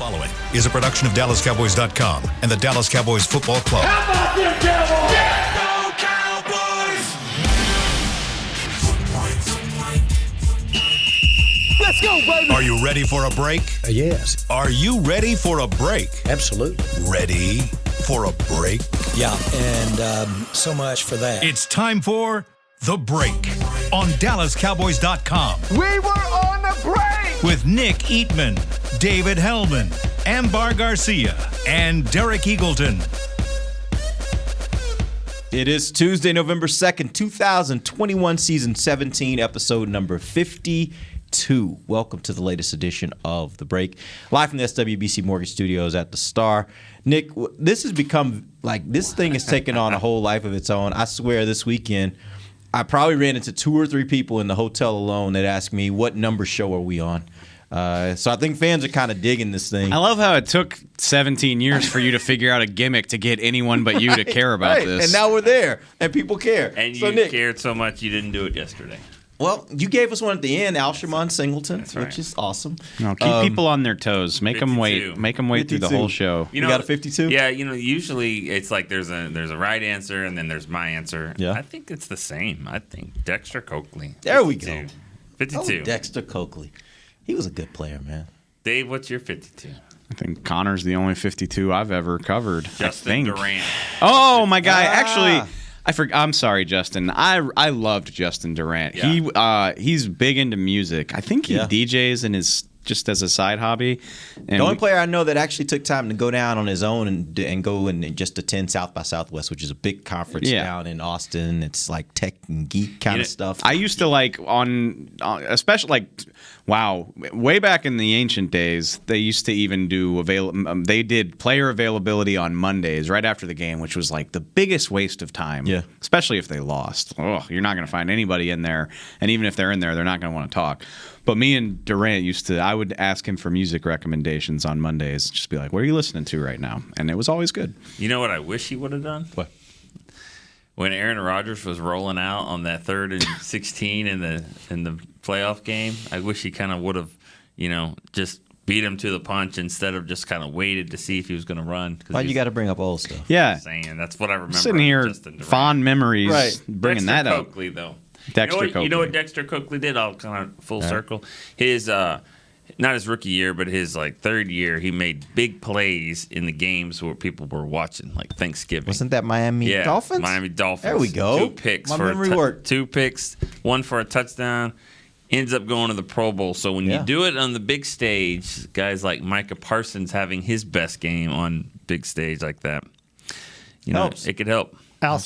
following is a production of DallasCowboys.com and the Dallas Cowboys Football Club. How about them Cowboys? Yeah, go Cowboys! Let's go, baby! Are you ready for a break? Yes. Are you ready for a break? Absolutely. Ready for a break? Yeah, and so much for that. It's time for The Break on DallasCowboys.com We were on the break! with Nick Eatman, David Hellman, Ambar Garcia, and Derek Eagleton. It is Tuesday, November 2nd, 2021, season 17, episode number 52. Welcome to the latest edition of The Break. Live from the SWBC Mortgage Studios at the Star. Nick, this has become, this thing has taken on a whole life of its own. I swear this weekend, I probably ran into 2 or 3 people in the hotel alone that asked me, what number show are we on? So I think fans are kind of digging this thing. I love how it took 17 years for you to figure out a gimmick to get anyone but you to care about this. And now we're there, and people care. And so you Nick, cared so much you didn't do it yesterday. well, you gave us one at the end, Alshimon Singleton, That's right. which is awesome. No, keep people on their toes. Make them 52. wait. Make them wait through the 52. whole show. You got a 52? Yeah, usually it's like there's a right answer and then there's my answer. Yeah. I think it's the same. I think Dexter Coakley. There we 52. go. 52. Oh, Dexter Coakley. He was a good player, man. Dave, what's your 52? I think Connor's the only 52 I've ever covered. I Justin think. Durant. Oh, my guy. Ah. Actually, I'm sorry, Justin. I loved Justin Durant. Yeah. He's big into music. I think he Yeah. DJs and is just as a side hobby. And The only player I know that actually took time to go down on his own and go and just attend South by Southwest, which is a big conference down in Austin. It's like tech and geek kind of stuff. I used to especially way back in the ancient days, they used to even do they did player availability on Mondays right after the game, which was like the biggest waste of time. Yeah. Especially if they lost. Oh, you're not going to find anybody in there, and even if they're in there, they're not going to want to talk. But me and Durant I would ask him for music recommendations on Mondays. Just be like, what are you listening to right now? And it was always good. You know what I wish he would have done? What? When Aaron Rodgers was rolling out on that 3rd and 16 in the playoff game, I wish he kind of would have, just beat him to the punch instead of just kind of waited to see if he was going to run. Why you got to bring up old stuff? Yeah. Saying that's what I remember. Sitting here, Justin Durant. fond memories, Right. bringing Dexter that up. Coakley, though. Dexter You know what Coakley. Dexter Coakley did? I'll kind of full circle. His not his rookie year, but his 3rd year, he made big plays in the games where people were watching, like Thanksgiving. Wasn't that Miami Dolphins? Miami Dolphins. There we go. 2 picks My for memory worked. 2 picks, 1 for a touchdown. Ends up going to the Pro Bowl. So when you do it on the big stage, guys like Micah Parsons having his best game on big stage like that, Helps. it could help. Al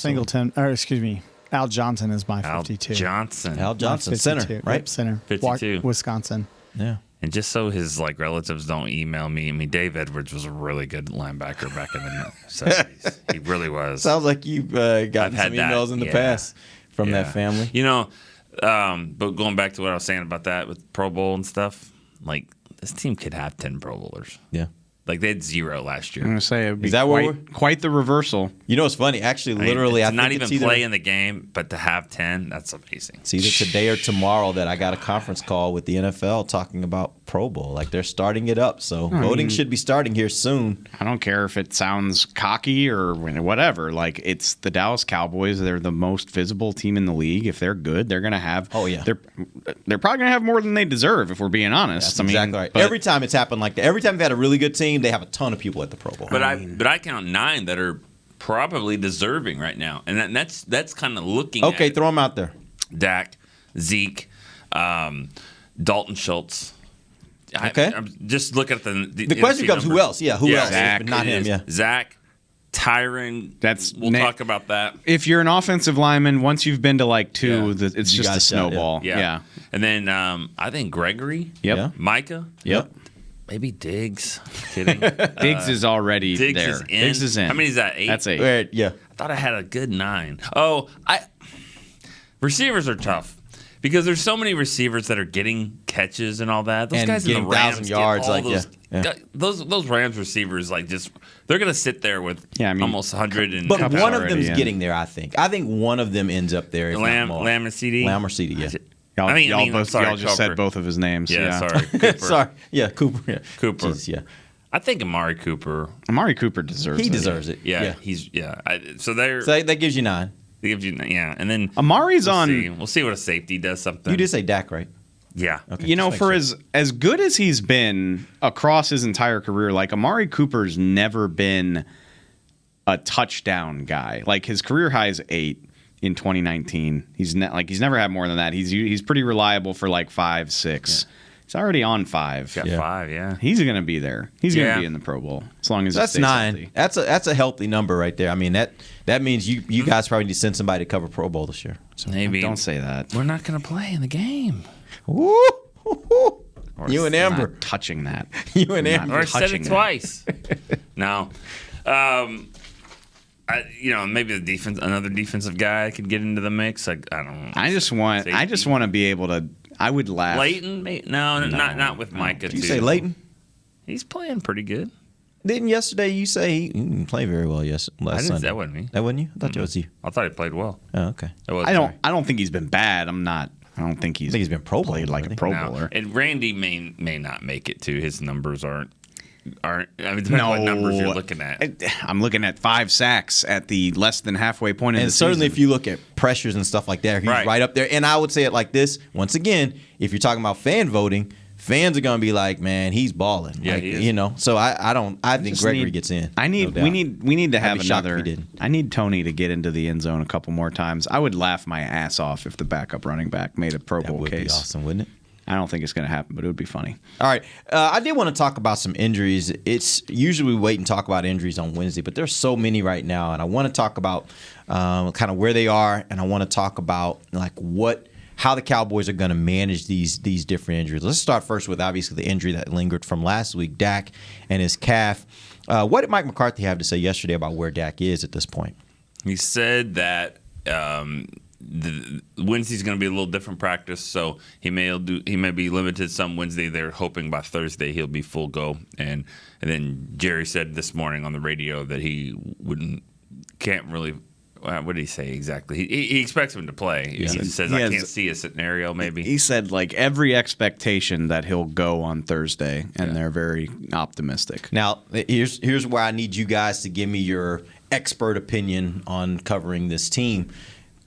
Johnson is my 52. Al Al Johnson, center, 52. right? Yep, center. 52. Wisconsin. Yeah. And just so his relatives don't email me, Dave Edwards was a really good linebacker back in the 70s. He really was. Sounds like you've gotten had some that, emails in the yeah. past from Yeah. that family. But going back to what I was saying about that with Pro Bowl and stuff, this team could have 10 Pro Bowlers. Yeah. They had 0 last year. I'm going to say it would be Is that what quite the reversal. You know what's funny? Actually, I mean, literally, to I think not it's even either, play in the game, but to have 10, that's amazing. it's either today or tomorrow that I got a conference call with the NFL talking about Pro Bowl. They're starting it up, so voting should be starting here soon. I don't care if it sounds cocky or whatever. It's the Dallas Cowboys. They're the most visible team in the league. If they're good, they're going to have. Oh, yeah. They're probably going to have more than they deserve, if we're being honest. That's exactly right. but- Every time it's happened like that, every time they've had a really good team, they have a ton of people at the Pro Bowl. But I count 9 that are probably deserving right now, and that's kind of looking. Okay, at throw them out there. Dak, Zeke, Dalton Schultz. Okay. I'm just looking at the The question NFC becomes who numbers. else? Yeah, who Yeah, else? Zach. But not It him, is yeah. Zach, Tyron. We'll Nick. talk about that. If you're an offensive lineman, once you've been to 2, Yeah. it's You just got a a shot, snowball. Yeah. And then I think Gregory. Yep. Yeah. Micah. Yep. Maybe Diggs. Kidding. Diggs is already Diggs there. is in. Diggs is in. How many is that? 8? That's 8. Right, yeah. I thought I had a good 9. Receivers are tough because there's so many receivers that are getting catches and all that. Those And guys in getting the Rams 1,000 get yards, all like, those, yeah. those Rams receivers they're gonna sit there with almost 100 and But Cup's one of already them's in. getting there, I think. I think one of them ends up there. If Lamb, not more. Lamb and CD. Lamb or CD, yeah. Y'all I'm sorry, just said Cooper. both of his names. Yeah, sorry. Cooper. Sorry. Yeah, Cooper. Yeah. Cooper. Jeez, yeah. I think Amari Cooper deserves it. He deserves it. Yeah, he's so that gives you 9. They give you and then Amari's we'll see what a safety does something. You did say Dak, right? Yeah. Okay, for as good as he's been across his entire career, like Amari Cooper's never been a touchdown guy. Like his career high is 8 in 2019. He's never had more than that. He's pretty reliable for like 5, 6. Yeah. He's already on 5. Got 5, yeah. He's going to be there. He's going to be in the Pro Bowl as long as that's 9. Healthy. That's a healthy number right there. I mean that means you guys probably need to send somebody to cover Pro Bowl this year. So maybe don't say that. We're not going to play in the game. Woo! You and Amber not touching that. You and Amber. Or I said it twice. No. Maybe another defensive guy could get into the mix. I don't know. I just want to be able to. I would laugh. Leighton? No, not with Micah. Did you say Leighton? He's playing pretty good. Didn't yesterday you say he didn't play very well last Sunday? That wasn't me. That wasn't you? I thought that was you. I thought he played well. Oh, okay. I don't think he's been bad. I don't think he's been Pro played like a Pro Bowler. And Randy may not make it too. His numbers aren't. I mean, depends what numbers you're looking at. I'm looking at 5 sacks at the less than halfway point in the season. And certainly if you look at pressures and stuff like that, he's right up there. And I would say it like this. Once again, if you're talking about fan voting, fans are going to be like, man, he's balling. Yeah, he is. So I think Gregory gets in. We need to have another. I need Tony to get into the end zone a couple more times. I would laugh my ass off if the backup running back made a Pro Bowl case. That would be awesome, wouldn't it? I don't think it's going to happen, but it would be funny. All right. I did want to talk about some injuries. It's usually we wait and talk about injuries on Wednesday, but there's so many right now, and I want to talk about kind of where they are, and I want to talk about how the Cowboys are going to manage these different injuries. Let's start first with obviously the injury that lingered from last week, Dak and his calf. What did Mike McCarthy have to say yesterday about where Dak is at this point? He said that Wednesday's going to be a little different practice, so he may be limited some Wednesday. They're hoping by Thursday he'll be full go. And then Jerry said this morning on the radio that he can't really. What did he say exactly? He expects him to play. He says I can't see a scenario. Maybe he said like every expectation that he'll go on Thursday, and they're very optimistic. Now here's where I need you guys to give me your expert opinion on covering this team.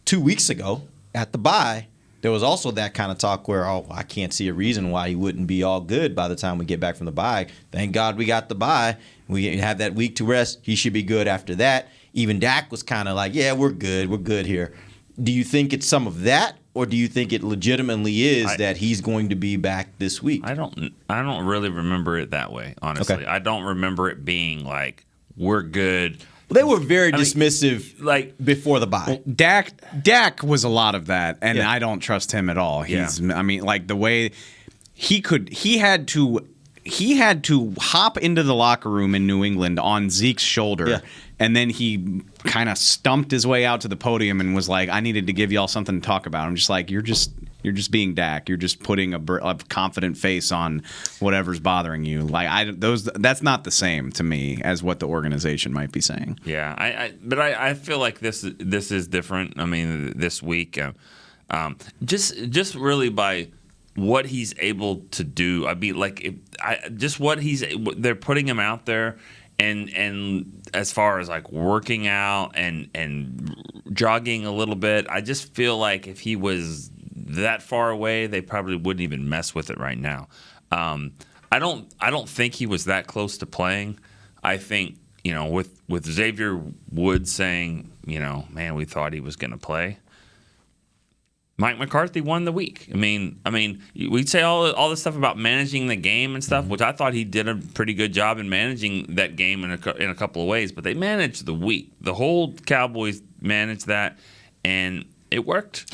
2 weeks ago at the bye, there was also that kind of talk where, I can't see a reason why he wouldn't be all good by the time we get back from the bye. Thank God we got the bye. We have that week to rest. He should be good after that. Even Dak was kind of like, yeah, we're good. We're good here. Do you think it's some of that, or do you think it legitimately is that he's going to be back this week? I don't really remember it that way, honestly. Okay. I don't remember it being like, we're good. They were very dismissive before the bye. Well, Dak was a lot of that, and I don't trust him at all. I mean, like the way he had to hop into the locker room in New England on Zeke's shoulder, and then he kind of stumped his way out to the podium and was like, I needed to give y'all something to talk about. I'm just like, you're just being Dak. You're just putting a confident face on whatever's bothering you. Like that's not the same to me as what the organization might be saying. Yeah, but I feel like this is different. I mean, this week, just really by what he's able to do. I mean, they're putting him out there. And as far as like working out and jogging a little bit, I just feel like if he was that far away, they probably wouldn't even mess with it right now. I don't think he was that close to playing. I think with Xavier Woods saying man, we thought he was going to play. Mike McCarthy won the week. I mean, we'd say all this stuff about managing the game and stuff, which I thought he did a pretty good job in managing that game in a couple of ways. But they managed the week. The whole Cowboys managed that, and it worked.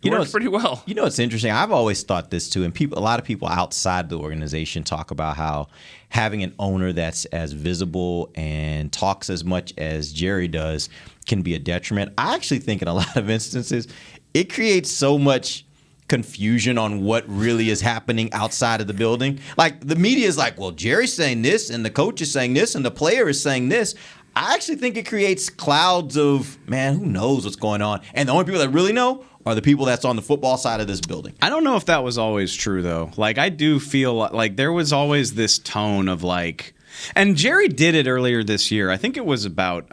It worked pretty well. It's interesting. I've always thought this too, and a lot of people outside the organization talk about how having an owner that's as visible and talks as much as Jerry does can be a detriment. I actually think in a lot of instances it creates so much confusion on what really is happening outside of the building. Like the media is like, well, Jerry's saying this, and the coach is saying this, and the player is saying this. I actually think it creates clouds of, man, who knows what's going on? And the only people that really know are the people that's on the football side of this building. I don't know if that was always true, though. Like, I do feel like there was always this tone of like, And Jerry did it earlier this year. I think it was about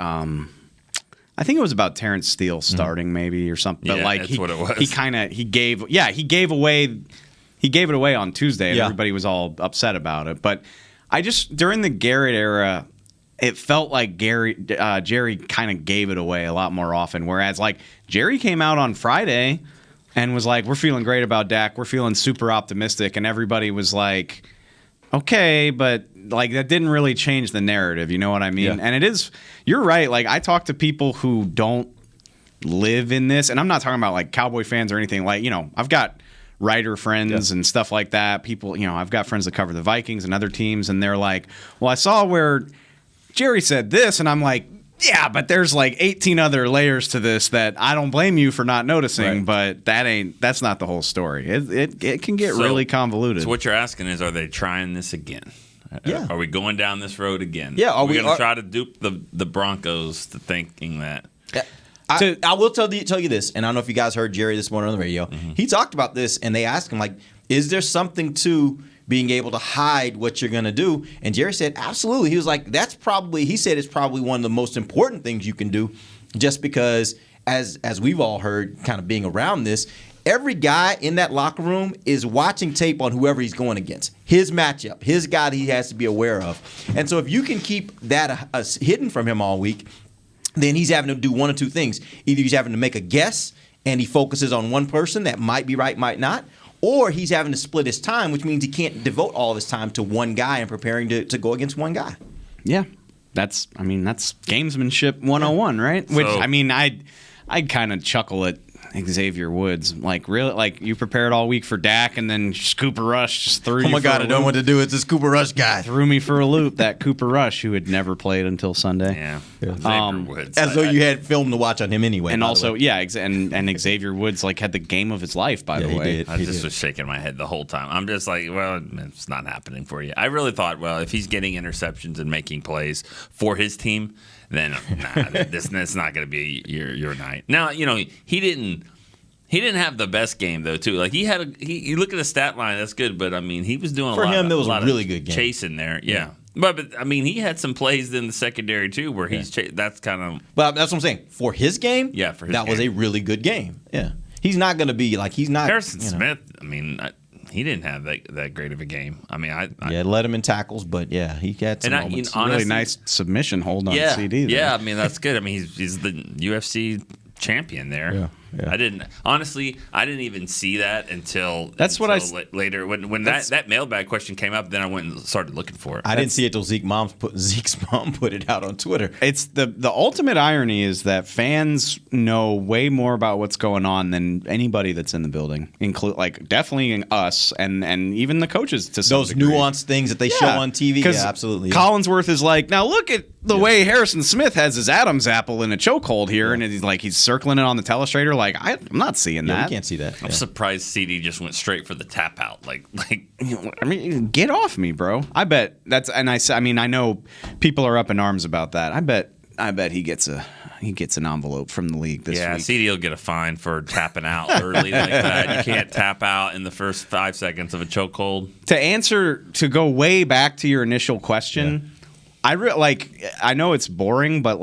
Terrence Steele starting maybe or something. But Yeah, like that's what it was. he gave it away on Tuesday and everybody was all upset about it. But during the Garrett era, it felt like Jerry kind of gave it away a lot more often. Whereas like Jerry came out on Friday and was like, we're feeling great about Dak. We're feeling super optimistic. And everybody was like, okay, but like that didn't really change the narrative. You know what I mean? Yeah. And you're right. Like I talk to people who don't live in this, and I'm not talking about like Cowboy fans or anything. Like, I've got writer friends and stuff like that. People, I've got friends that cover the Vikings and other teams, and they're like, well, I saw where Jerry said this, and I'm like, yeah, but there's like 18 other layers to this that I don't blame you for not noticing, but that's not the whole story. It can get really convoluted. So what you're asking is, are they trying this again? Yeah. Are we going down this road again? Yeah. Are we going to try to dupe the Broncos to thinking that? I will tell you this, and I don't know if you guys heard Jerry this morning on the radio. Mm-hmm. He talked about this, and they asked him, like, is there something to being able to hide what you're going to do? And Jerry said, absolutely. He was like, it's probably one of the most important things you can do, just because, as we've all heard, kind of being around this, every guy in that locker room is watching tape on whoever he's going against, his matchup, his guy that he has to be aware of. And so if you can keep that hidden from him all week, then he's having to do one of two things. Either he's having to make a guess and he focuses on one person that might be right, might not, or he's having to split his time, which means he can't devote all of his time to one guy and preparing to go against one guy. Yeah. That's gamesmanship 101, right? Which, I'd kind of chuckle at Xavier Woods. Like, really? Like, you prepared all week for Dak, and then Cooper Rush just threw you Oh, my God, I don't know what to do. It's this Cooper Rush guy. Threw me for a loop, that Cooper Rush, who had never played until Sunday. Yeah. Xavier Woods. As though you had film to watch on him anyway. And also, and Xavier Woods, like, had the game of his life, by the way. I just was shaking my head the whole time. I'm just like, well, it's not happening for you. I really thought, well, if he's getting interceptions and making plays for his team, then it's not going to be your night. Now, he didn't have the best game though, too. Like you look at the stat line, that's good, but I mean, he was doing For a lot. him, that was a lot really of good game. chasing there. Yeah. But I mean, he had some plays in the secondary too, where that's kind of. But that's what I'm saying. For his game, that was a really good game. Yeah, he's not going to be like he's not. Harrison Smith. I mean, he didn't have that great of a game. I mean, I led him in tackles, but he had some moments. Honestly, really nice submission hold on CD. There. Yeah, I mean that's good. I mean he's the UFC champion there. Yeah. I didn't even see that until later when that mailbag question came up. Then I went and started looking for it. I didn't see it till Zeke's mom put it out on Twitter. It's the ultimate irony is that fans know way more about what's going on than anybody that's in the building, definitely us and even the coaches to some those degree. nuanced things that they show on TV. Yeah, absolutely. Collinsworth is like, now look at the way Harrison Smith has his Adam's apple in a chokehold here, and he's circling it on the telestrator. Like, I'm not seeing that. You can't see that. I'm surprised CD just went straight for the tap out. Like I mean, get off me, bro. I bet that's, and I know people are up in arms about that. I bet he gets an envelope from the league this week. Yeah, CD will get a fine for tapping out early like that. You can't tap out in the first 5 seconds of a chokehold. To go way back to your initial question, I know it's boring, but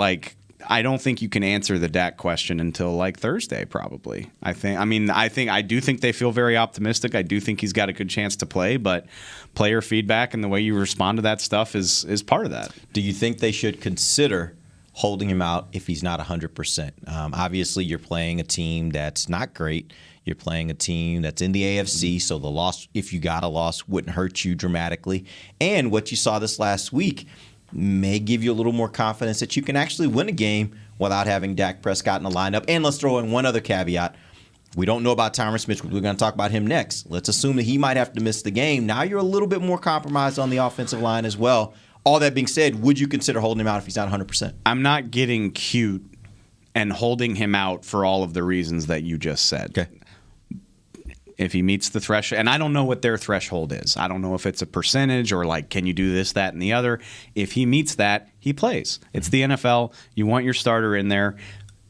I don't think you can answer the Dak question until Thursday, probably. I do think they feel very optimistic. I do think he's got a good chance to play, but player feedback and the way you respond to that stuff is part of that. Do you think they should consider holding him out if he's not 100%? Obviously, you're playing a team that's not great. You're playing a team that's in the AFC, so the loss, if you got a loss, wouldn't hurt you dramatically. And what you saw this last week may give you a little more confidence that you can actually win a game without having Dak Prescott in the lineup. And let's throw in one other caveat. We don't know about Tyron Smith. We're going to talk about him next. Let's assume that he might have to miss the game. Now you're a little bit more compromised on the offensive line as well. All that being said, would you consider holding him out if he's not 100%? I'm not getting cute and holding him out for all of the reasons that you just said. Okay. If he meets the threshold, and I don't know what their threshold is. I don't know if it's a percentage or can you do this, that, and the other. If he meets that, he plays. It's the NFL. You want your starter in there.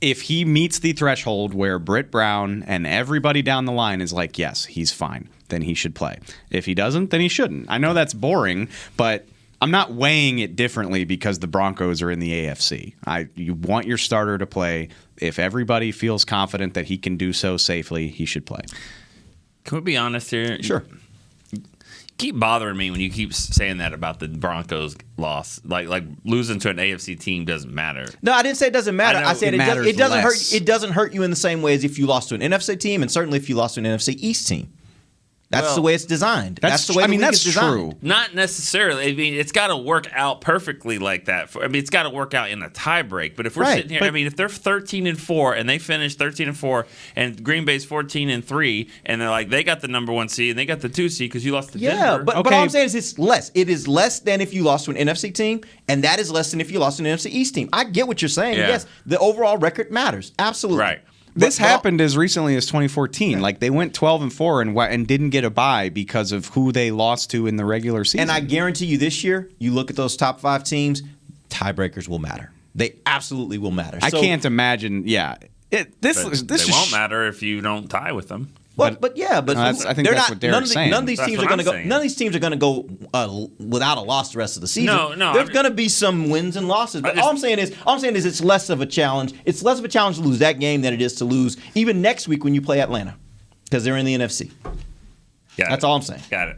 If he meets the threshold where Britt Brown and everybody down the line is like, yes, he's fine, then he should play. If he doesn't, then he shouldn't. I know that's boring, but I'm not weighing it differently because the Broncos are in the AFC. You want your starter to play. If everybody feels confident that he can do so safely, he should play. Can we be honest here? Sure. Keep bothering me when you keep saying that about the Broncos loss. Like losing to an AFC team doesn't matter. No, I didn't say it doesn't matter. I know I said it matters it doesn't less. hurt. It doesn't hurt you in the same way as if you lost to an NFC team, and certainly if you lost to an NFC East team. That's Well, the way it's designed. That's the way. That's is designed. true. Not necessarily. I mean, it's got to work out perfectly like that. It's got to work out in a tiebreak. But if we're Right, sitting here, but- I mean, if they're 13-4 and they finish 13-4, and Green Bay's 14-3, and they're like they got the number 1 seed and they got the 2 seed because you lost to Yeah, Denver. but Okay. all I'm saying is it's less. It is less than if you lost to an NFC team, and that is less than if you lost to an NFC East team. I get what you're saying. Yeah. Yes, the overall record matters. Absolutely. Right. This But- happened as recently as 2014. Like they went 12-4 and didn't get a bye because of who they lost to in the regular season. And I guarantee you this year, you look at those top 5 teams, tiebreakers will matter. They absolutely will matter. I So- can't imagine. Yeah, this They won't matter if you don't tie with them. But I think that's what Derek's saying. None of these That's teams what are going to I'm go. saying. None of these teams are going to go without a loss the rest of the season. No, There's I'm- going to be some wins and losses. But just- all I'm saying is it's less of a challenge. It's less of a challenge to lose that game than it is to lose even next week when you play Atlanta, because they're in the NFC. Got That's it. all I'm saying. Got it.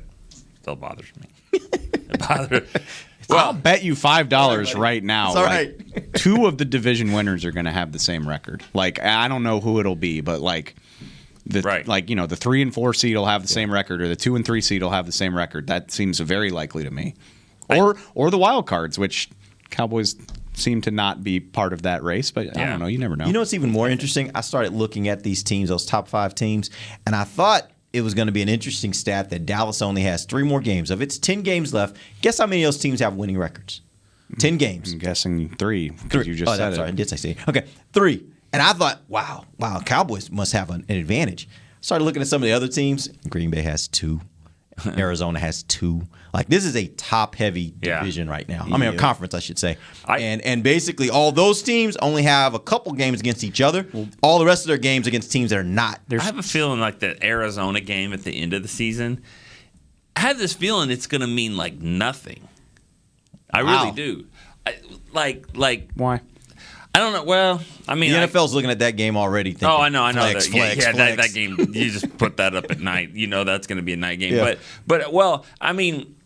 Still bothers me. It bothers. I'll bet you $5 right now. It's all like, 2 of the division winners are going to have the same record. Like I don't know who it'll be, but the 3 and 4 seed will have the same record, or the 2 and 3 seed will have the same record. That seems very likely to me. Or the wild cards, which Cowboys seem to not be part of that race, but I don't know. You never know. You know what's even more interesting? I started looking at these teams, those top 5 teams, and I thought it was going to be an interesting stat that Dallas only has 3 more games. Of its 10 games left, guess how many of those teams have winning records? 10 games. I'm guessing 3 because you just said sorry, it. I did say 3. Okay, 3. And I thought, wow, Cowboys must have an advantage. Started looking at some of the other teams. Green Bay has 2. Arizona has 2. Like, this is a top-heavy division right now. I mean, a conference, I should say. And basically, all those teams only have a couple games against each other. All the rest of their games against teams that are not. I have a feeling like that Arizona game at the end of the season. I have this feeling it's going to mean like nothing. I really do. Why? I don't know. Well, I mean, The NFL's looking at that game already. Thinking, I know. Flex, that, flex, yeah, flex. That game. You just put that up at night. You know that's going to be a night game. Yeah. But well, I mean,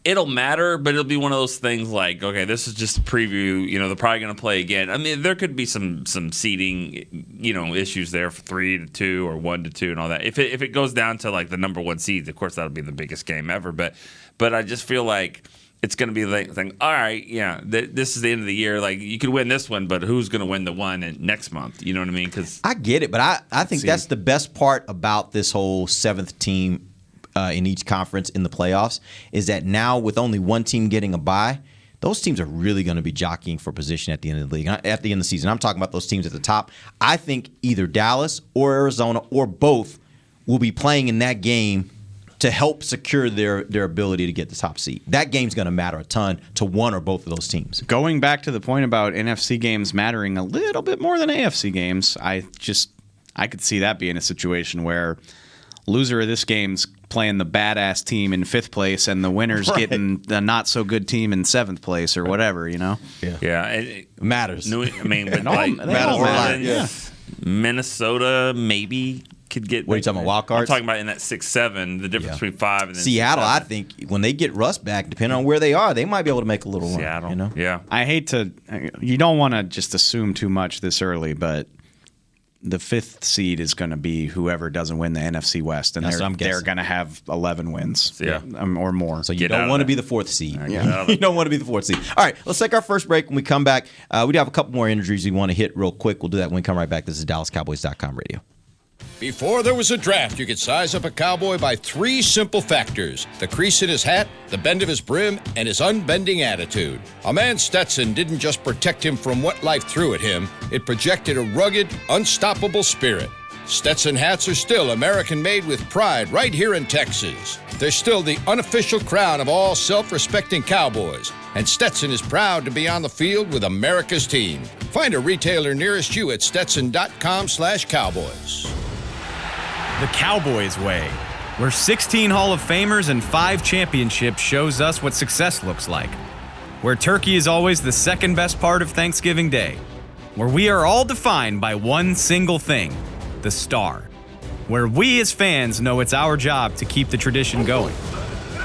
it'll matter, but it'll be one of those things like, okay, this is just a preview. You know, they're probably going to play again. I mean, there could be some seeding, issues there for 3-2 or 1-2 and all that. If it goes down to like the number 1 seeds, of course that'll be the biggest game ever. But I just feel like it's going to be the thing. All right, yeah, this is the end of the year. Like you could win this one, but who's going to win the one next month? You know what I mean? Because I get it, but I think that's the best part about this whole 7th team in each conference in the playoffs is that now with only 1 team getting a bye, those teams are really going to be jockeying for position at the end of the league. At the end of the season, I'm talking about those teams at the top. I think either Dallas or Arizona or both will be playing in that game to help secure their ability to get the top seed. That game's going to matter a ton to one or both of those teams. Going back to the point about NFC games mattering a little bit more than AFC games, I could see that being a situation where loser of this game's playing the badass team in 5th place and the winner's getting the not so good team in 7th place or whatever, Yeah, It matters. But They like all matter. Orleans, Minnesota, maybe could get. What are you talking about, wild cards? I'm talking about in that 6-7, the difference between 5 and then Seattle, 6-7. I think when they get Russ back, depending on where they are, they might be able to make a little Seattle, run. yeah. I hate to. You don't want to just assume too much this early, but the 5th seed is going to be whoever doesn't win the NFC West, and That's what I'm they're guessing. going to have 11 wins, Yeah. Or more. So you Get out don't of want to that. be the 4th seed. Get out of You it. don't want to be the 4th seed. All right, let's take our first break. When we come back, we do have a couple more injuries we want to hit real quick. We'll do that when we come right back. This is DallasCowboys.com radio. Before there was a draft, you could size up a cowboy by 3 simple factors: the crease in his hat, the bend of his brim, and his unbending attitude. A man Stetson didn't just protect him from what life threw at him, it projected a rugged, unstoppable spirit. Stetson hats are still American-made with pride right here in Texas. They're still the unofficial crown of all self-respecting cowboys, and Stetson is proud to be on the field with America's team. Find a retailer nearest you at stetson.com/cowboys. The Cowboys way. where 16 Hall of Famers and 5 championships shows us what success looks like, where turkey is always the second best part of Thanksgiving Day, where we are all defined by one single thing, the star, where we as fans know it's our job to keep the tradition going.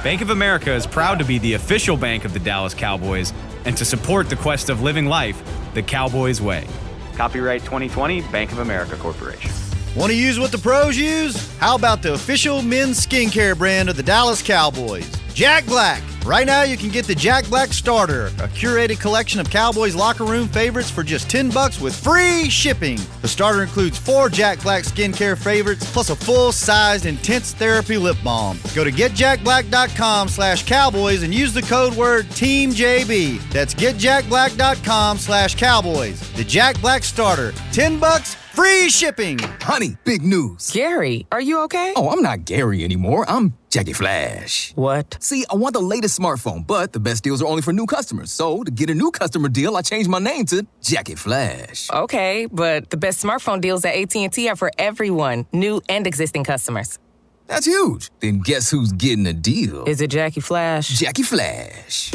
Bank of America is proud to be the official bank of the Dallas Cowboys and to support the quest of living life the Cowboys way. Copyright 2020, Bank of America Corporation. Want to use what the pros use? How about the official men's skincare brand of the Dallas Cowboys, Jack Black? Right now, you can get the Jack Black Starter, a curated collection of Cowboys locker room favorites for just $10 with free shipping. The starter includes 4 Jack Black skincare favorites, plus a full-sized intense therapy lip balm. Go to getjackblack.com/Cowboys and use the code word TEAMJB. That's getjackblack.com/Cowboys. The Jack Black Starter, $10, free shipping. Honey, big news. Gary, are you okay? Oh, I'm not Gary anymore. I'm Jackie Flash. What? See, I want the latest smartphone, but the best deals are only for new customers. So, to get a new customer deal, I changed my name to Jackie Flash. Okay, but the best smartphone deals at AT&T are for everyone, new and existing customers. That's huge. Then guess who's getting a deal? Is it Jackie Flash? Jackie Flash.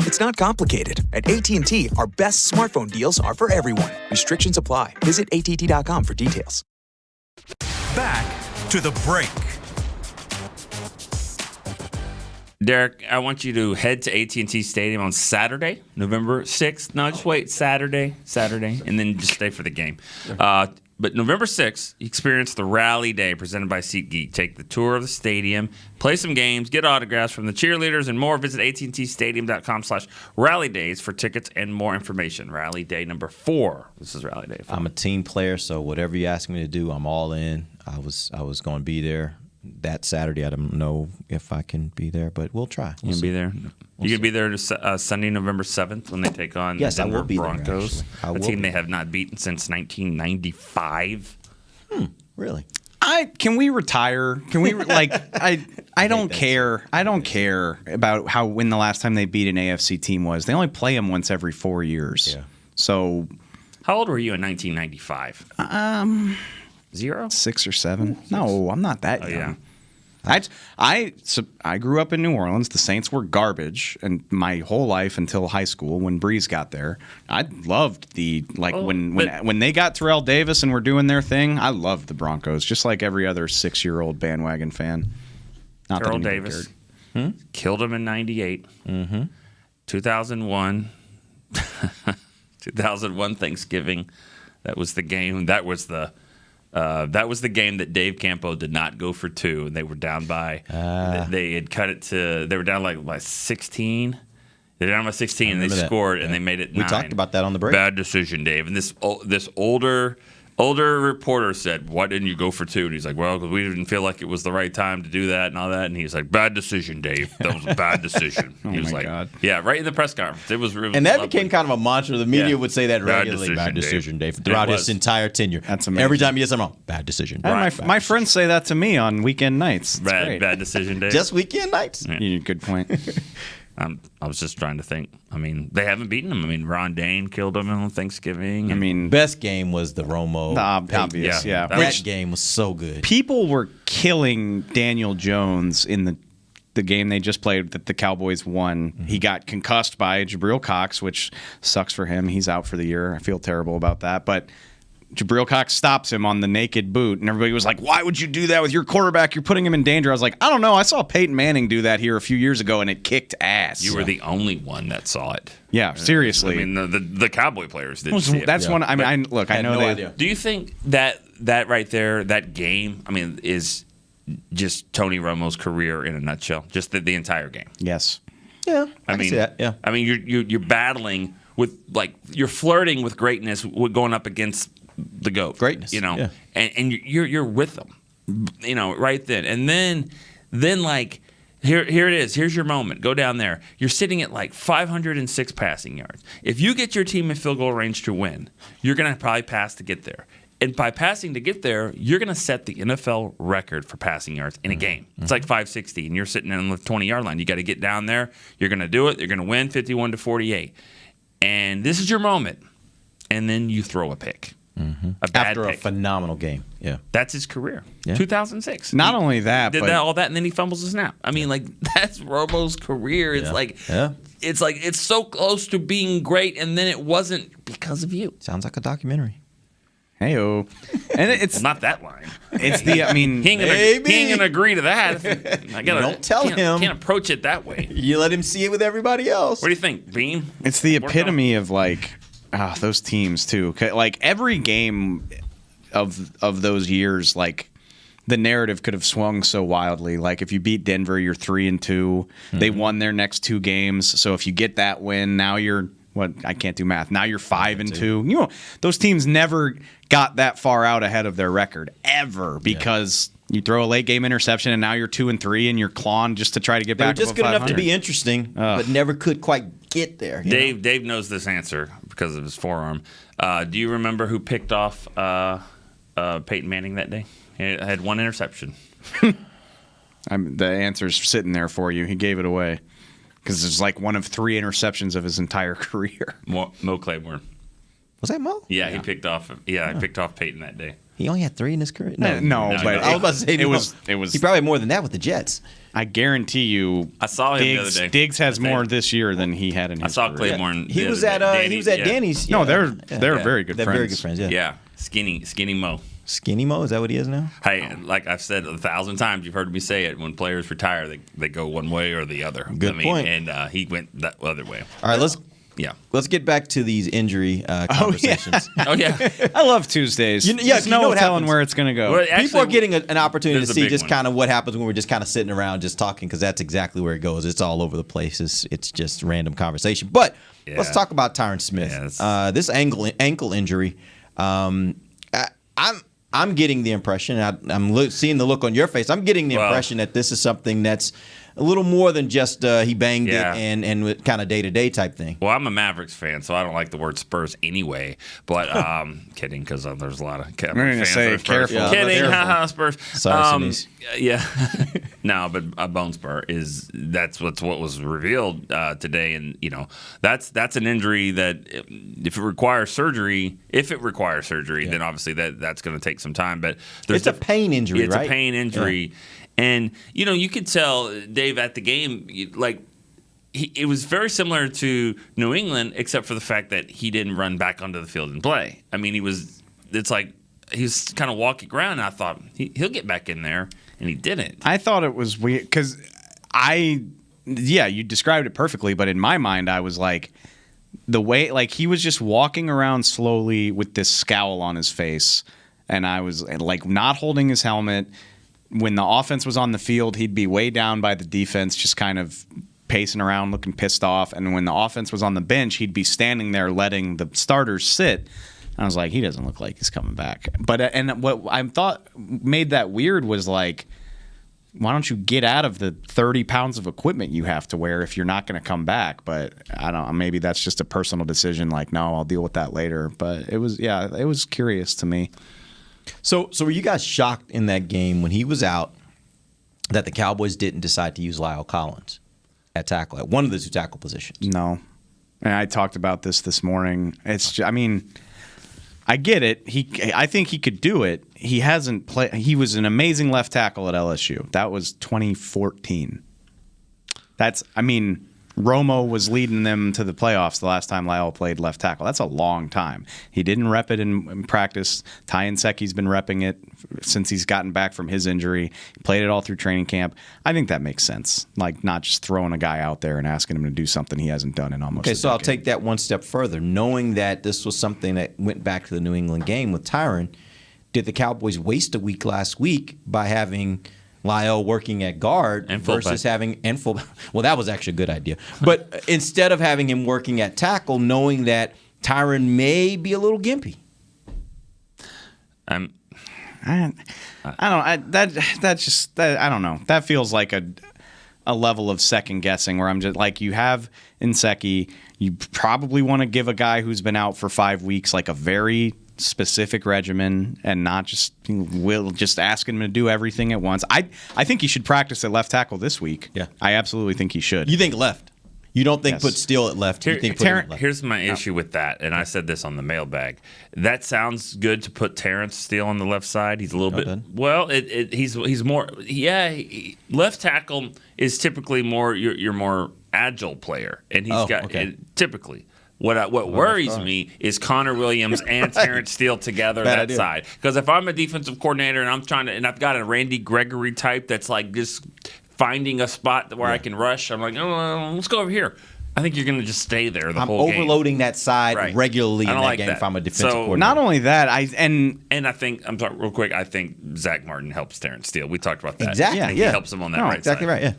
It's not complicated. At AT&T, our best smartphone deals are for everyone. Restrictions apply. Visit att.com for details. Back to the break. Derek, I want you to head to AT&T Stadium on Saturday, November 6th. No, just wait, Saturday, and then just stay for the game. But November 6th, experience the Rally Day presented by SeatGeek. Take the tour of the stadium, play some games, get autographs from the cheerleaders and more. Visit attstadium.com/rallydays for tickets and more information. Rally Day number 4. This is Rally Day 4. I'm a team player, so whatever you ask me to do, I'm all in. I was going to be there that Saturday. I don't know if I can be there, but we'll try. You can be there. You can be there Sunday, November 7th when they take on the Denver Broncos, a team they have not beaten since 1995. Really? Can we retire? Can we I don't care. I don't care about when the last time they beat an AFC team was. They only play them once every 4 years. Yeah. So, how old were you in 1995? 0? 6 or 7. No, I'm not that young. Yeah. I grew up in New Orleans. The Saints were garbage, and my whole life until high school when Breeze got there, I loved when they got Terrell Davis and were doing their thing. I loved the Broncos, just like every other 6-year-old bandwagon fan. Not Terrell Davis killed him in '98. 2001, 2001 Thanksgiving. That was the game. That was the game that Dave Campo did not go for 2, and they were down by. They had cut it to. They were down by 16. They're down by 16, and they scored, and they made it 9. We talked about that on the break. Bad decision, Dave. And this older reporter said, "Why didn't you go for 2?" And he's like, "Well, because we didn't feel like it was the right time to do that and all that." And he's like, "Bad decision, Dave. That was a bad decision." He was like, God. "Yeah, right in the press conference. It was really." And that lovely. became kind of a mantra. The media would say that regularly. Bad decision, Dave. Throughout his entire tenure. That's amazing. Every time he did something wrong, bad decision. My friends say that to me on weekend nights. Bad decision, Dave. Just weekend nights. Yeah. Good point. I was just trying to think. I mean, they haven't beaten him. I mean, Ron Dane killed him on Thanksgiving. I mean, best game was the Romo. Obvious, yeah. That game was so good. People were killing Daniel Jones in the game they just played that the Cowboys won. He got concussed by Jabril Cox, which sucks for him. He's out for the year. I feel terrible about that. But Jabril Cox stops him on the naked boot, and everybody was like, "Why would you do that with your quarterback? You're putting him in danger." I was like, "I don't know. I saw Peyton Manning do that here a few years ago, and it kicked ass." You were the only one that saw it. Yeah, seriously. I mean, the Cowboy players didn't see it. That's one. I mean, I know they. Do you think that right there, that game, I mean, is just Tony Romo's career in a nutshell? Just the entire game. Yes. Yeah. I mean, see that. Yeah. I mean, you're battling with you're flirting with greatness, going up against the GOAT. Greatness. Yeah. And you're with them, right then. And then here it is. Here's your moment. Go down there. You're sitting at 506 passing yards. If you get your team in field goal range to win, you're going to probably pass to get there. And by passing to get there, you're going to set the NFL record for passing yards in a game. It's 560, and you're sitting on the 20-yard line. You got to get down there. You're going to do it. You're going to win 51-48. And this is your moment. And then you throw a pick. A bad After pick. a phenomenal game. Yeah. That's his career. Yeah. 2006. Not only that, did but that, all that, and then he fumbles the snap. I mean, like, that's Romo's career. It's it's so close to being great, and then it wasn't because of you. Sounds like a documentary. Hey-o. And it's Well, not that line. It's the, I mean, He ain't gonna agree to that. Don't tell him. Can't approach it that way. You let him see it with everybody else. What do you think, Beam? it's the epitome of like those teams too. Like every game of those years, like the narrative could have swung so wildly. Like if you beat Denver, you're 3-2. They won their next 2 games. So if you get that win, now you're I can't do math. Now you're 5-2. You know, those teams never got that far out ahead of their record ever because you throw a late game interception and now you're 2-3 and you're clawing just to try to get They were back. just good enough to be interesting, but never could quite get there. Dave knows this answer because of his forearm. Do you remember who picked off Peyton Manning that day? He had 1 interception. The answer's sitting there for you. He gave it away because it's like one of 3 interceptions of his entire career. Mo Claiborne. Was that Mo? Yeah, he picked off. Yeah, he picked off Peyton that day. He only had 3 in his career. No, but I was about to say it was. He probably had more than that with the Jets. I guarantee you. I saw him the other day. Diggs has more this year than he had in his. I saw career. Claiborne. He was at Danny's. No, they're very good They're friends. very good friends. Yeah. Yeah, skinny Mo. Skinny Mo, is that what he is now? Hey, like I've said 1,000 times, you've heard me say it. When players retire, they go one way or the other. Good point. And he went that other way. All right, let's get back to these injury conversations. Oh yeah, I love Tuesdays. There's no telling where it's going to go. Well, actually, people are getting an opportunity to there's a see big just one. kind of what happens when we're just kind of sitting around just talking, because that's exactly where it goes. It's all over the place. It's just random conversation. But let's talk about Tyron Smith. This ankle injury. I'm getting the impression, I'm seeing the look on your face, I'm getting the impression that this is something that's a little more than just he banged it and kind of day-to-day type thing. Well, I'm a Mavericks fan, so I don't like the word Spurs anyway. But kidding, because there's a lot of I'm going to fans say that are Spurs. careful. Kidding, haha, Spurs. Sorry, Sinise. Yeah, no, but a bone spur that's what was revealed today, and that's an injury that if it requires surgery, then obviously that's going to take some time. But it's a pain injury, right? It's a pain injury. Yeah. And, you could tell, Dave, at the game, it was very similar to New England, except for the fact that he didn't run back onto the field and play. I mean, he was kind of walking around, and I thought, he'll get back in there, and he didn't. I thought it was weird, because you described it perfectly, but in my mind, I was like, the way, he was just walking around slowly with this scowl on his face, and I was, not holding his helmet. When the offense was on the field, he'd be way down by the defense, just kind of pacing around, looking pissed off. And when the offense was on the bench, he'd be standing there letting the starters sit. I was like, he doesn't look like he's coming back. But and what I thought made that weird was why don't you get out of the 30 pounds of equipment you have to wear if you're not going to come back? But I don't know. Maybe that's just a personal decision. No, I'll deal with that later. But it was curious to me. So were you guys shocked in that game when he was out that the Cowboys didn't decide to use Lyle Collins at tackle, at one of the 2 tackle positions? No. And I talked about this morning. It's just, I get it. I think he could do it. He hasn't played. He was an amazing left tackle at LSU. That was 2014. Romo was leading them to the playoffs the last time Lyle played left tackle. That's a long time. He didn't rep it in practice. Ty Nseki's been repping it since he's gotten back from his injury. He played it all through training camp. I think that makes sense. Not just throwing a guy out there and asking him to do something he hasn't done in almost a decade. I'll take that one step further. Knowing that this was something that went back to the New England game with Tyron, did the Cowboys waste a week last week by having Lyle working at guard versus having well, that was actually a good idea. But instead of having him working at tackle, knowing that Tyron may be a little gimpy. I don't know. That feels like a level of second guessing where I'm just you have Nseki. You probably want to give a guy who's been out for 5 weeks a very specific regimen and not just asking him to do everything at once. I think he should practice at left tackle this week. Yeah, I absolutely think he should. You think left? You don't think Yes. put Steele at left. You think put him at left. Here's my issue with that, and I said this on the mailbag. That sounds good to put Terrence Steele on the left side. He's a little bit well. He's more left tackle is typically more your more agile player, and he's typically. What worries me is Connor Williams and Terrence Steele together Bad that idea. side. Because if I'm a defensive coordinator and I've got a Randy Gregory type that's like just finding a spot where I can rush, I'm like, oh, let's go over here. I think you're going to just stay there the whole game. I'm overloading that side regularly in that game if I'm a defensive coordinator. Not only that, I think I'm sorry, real quick. I think Zach Martin helps Terrence Steele. We talked about that. Exactly. I think he helps him on that right exactly side. right. Yeah.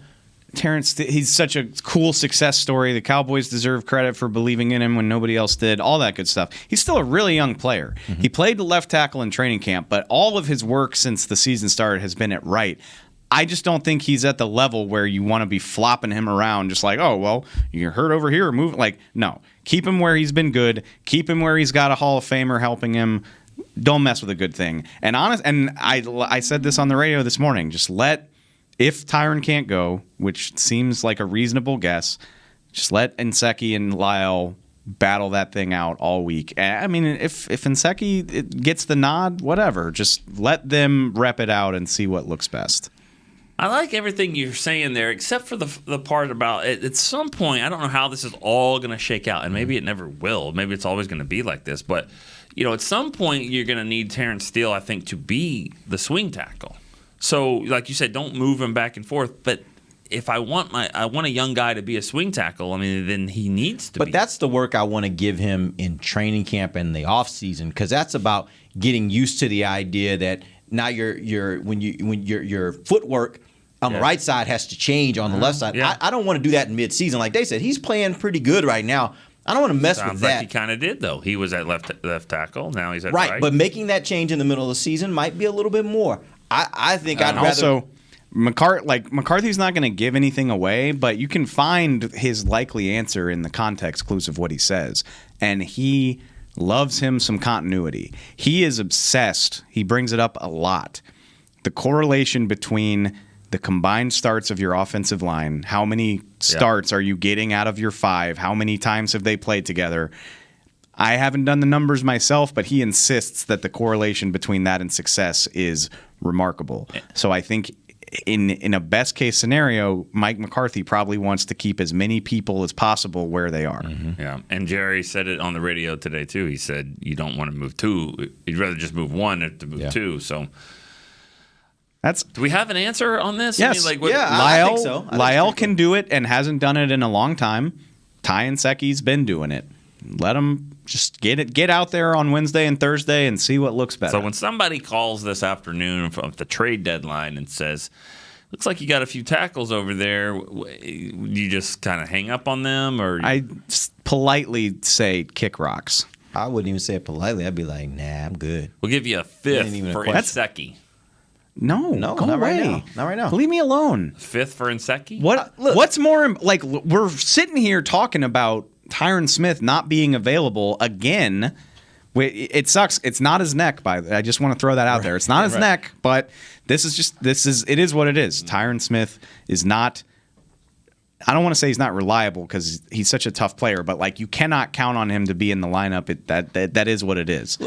Terrence, he's such a cool success story. The Cowboys deserve credit for believing in him when nobody else did, all that good stuff. He's still a really young player. He played left tackle in training camp, but all of his work since the season started has been at right. I just don't think he's at the level where you want to be flopping him around just like, oh, well, you're hurt over here, move. Like, no. Keep him where he's been good. Keep him where he's got a Hall of Famer helping him. Don't mess with a good thing. And I said this on the radio this morning, just if Tyron can't go, which seems like a reasonable guess, just let Nsekhe and Lyle battle that thing out all week. I mean, if Nsekhe gets the nod, whatever. Just let them rep it out and see what looks best. I like everything you're saying there, except for the part about at some point, I don't know how this is all going to shake out, and maybe it never will. Maybe it's always going to be like this. But, at some point, you're going to need Terrence Steele, I think, to be the swing tackle. So, like you said, don't move him back and forth. But if I want a young guy to be a swing tackle, I mean, then he needs to be. But that's the work I want to give him in training camp and the offseason, because that's about getting used to the idea that now your footwork on the right side has to change on the left side. Yeah. I don't want to do that in midseason. Like they said, he's playing pretty good right now. I don't want to mess with Sounds that. like he kind of did, though. He was at left tackle. Now he's at right. But making that change in the middle of the season might be a little bit more. I think I'd rather. Also, McCarthy's not going to give anything away, but you can find his likely answer in the context clues of what he says. And he loves him some continuity. He is obsessed. He brings it up a lot. The correlation between the combined starts of your offensive line, how many starts are you getting out of your 5? How many times have they played together? I haven't done the numbers myself, but he insists that the correlation between that and success is remarkable. So I think in a best case scenario, Mike McCarthy probably wants to keep as many people as possible where they are. Yeah, and Jerry said it on the radio today too. He said you don't want to move 2; you'd rather just move 1 than to move 2. So do we have an answer on this? Yes. I mean, I think so. Lyle can do it and hasn't done it in a long time. Ty Nsekhe's been doing it. Let him just get out there on Wednesday and Thursday and see what looks better. So when somebody calls this afternoon from the trade deadline and says, looks like you got a few tackles over there, you just kind of hang up on them? Or I politely say kick rocks. I wouldn't even say it politely. I'd be like, nah, I'm good. We'll give you a 5th for Nsekhe. No, go not away. right now. Not right now. Leave me alone. 5th for Nsekhe? What's more, like, we're sitting here talking about Tyron Smith not being available again. It sucks. It's not his neck. I just want to throw that out there. It's not his neck, but it is what it is. Tyron Smith is not. I don't want to say he's not reliable because he's such a tough player, but like you cannot count on him to be in the lineup. That is what it is.